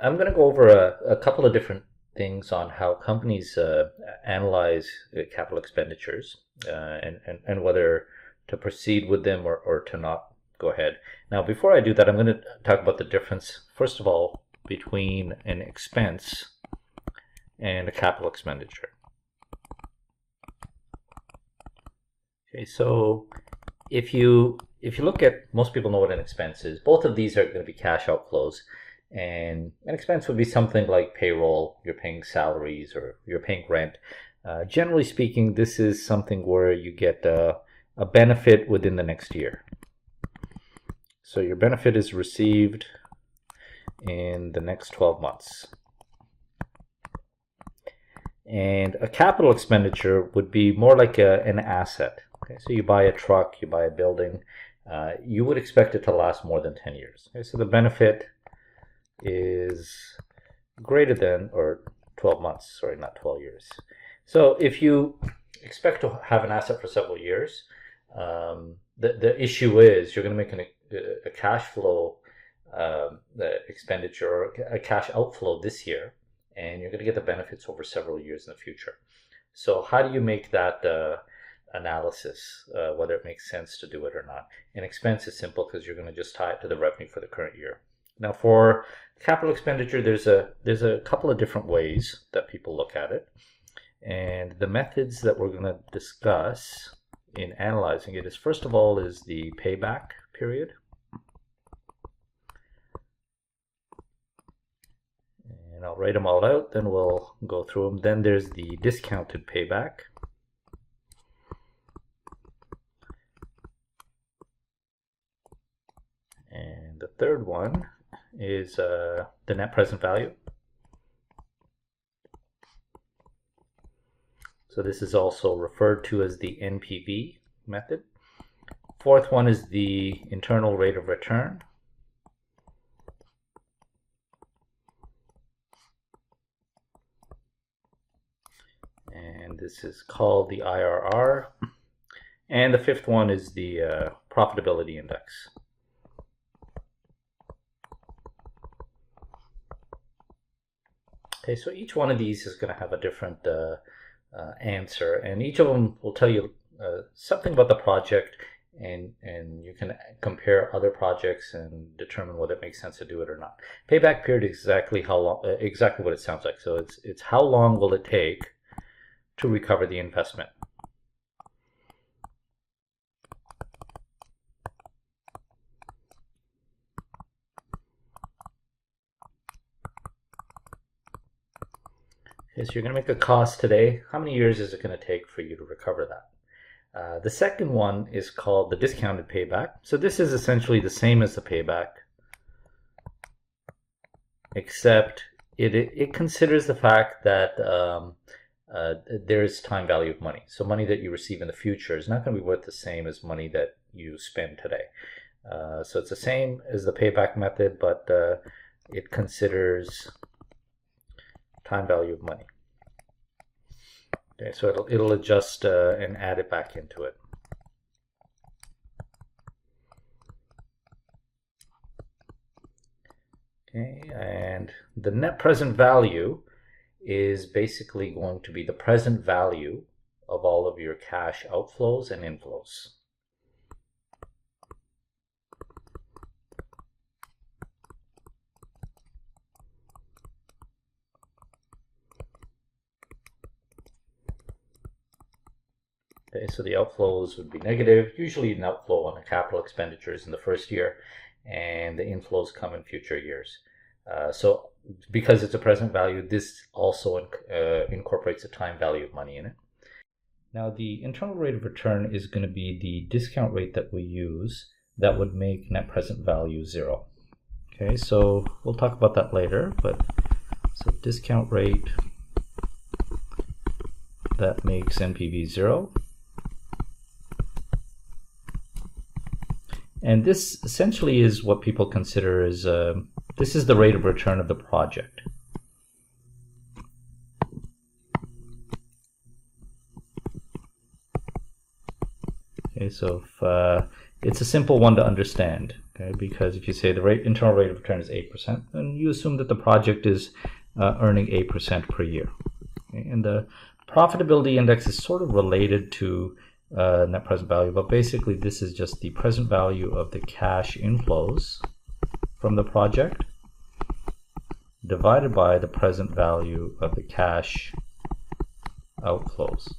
I'm going to go over a couple of different things on how companies analyze capital expenditures and whether to proceed with them or to not go ahead. Now, before I do that, I'm going to talk about the difference, first of all, between an expense and a capital expenditure. Okay, so if you look at, most people know what an expense is. Both of these are going to be cash outflows. And an expense would be something like payroll, you're paying salaries or you're paying rent. Generally speaking, this is something where you get a benefit within the next year. So your benefit is received in the next 12 months. And a capital expenditure would be more like an asset. Okay, so you buy a truck, you buy a building, you would expect it to last more than 10 years. Okay, so the benefit is greater than, or 12 months, sorry, not 12 years. So if you expect to have an asset for several years, the issue is you're going to make a cash flow expenditure or a cash outflow this year, and you're going to get the benefits over several years in the future. So how do you make that analysis, whether it makes sense to do it or not? An expense is simple because you're going to just tie it to the revenue for the current year. Now, for capital expenditure, there's a couple of different ways that people look at it, and the methods that we're going to discuss in analyzing it is, first of all, is the payback period. And I'll write them all out, then we'll go through them. Then there's the discounted payback. And the third one is the net present value. So this is also referred to as the NPV method. Fourth one is the internal rate of return. And this is called the IRR. And the fifth one is the Profitability Index. Okay, so each one of these is going to have a different answer, and each of them will tell you something about the project, and you can compare other projects and determine whether it makes sense to do it or not. Payback period is exactly how long, exactly what it sounds like. So it's how long will it take to recover the investment. Okay, so you're going to make a cost today. How many years is it going to take for you to recover that? The second one is called the discounted payback. So this is essentially the same as the payback, except it considers the fact that there is time value of money. So money that you receive in the future is not going to be worth the same as money that you spend today. So it's the same as the payback method, but it considers time value of money. Okay, so it'll adjust and add it back into it. Okay, and the net present value is basically going to be the present value of all of your cash outflows and inflows. Okay, so the outflows would be negative, usually an outflow on the capital expenditures in the first year, and the inflows come in future years. So because it's a present value, this also incorporates a time value of money in it. Now the internal rate of return is going to be the discount rate that we use that would make net present value 0. Okay, so we'll talk about that later, but so discount rate that makes NPV 0. And this essentially is what people consider as, this is the rate of return of the project. Okay, Okay, so if, it's a simple one to understand, okay, because if you say the internal rate of return is 8%, then you assume that the project is earning 8% per year. Okay? And the profitability index is sort of related to net present value, but basically this is just the present value of the cash inflows from the project divided by the present value of the cash outflows.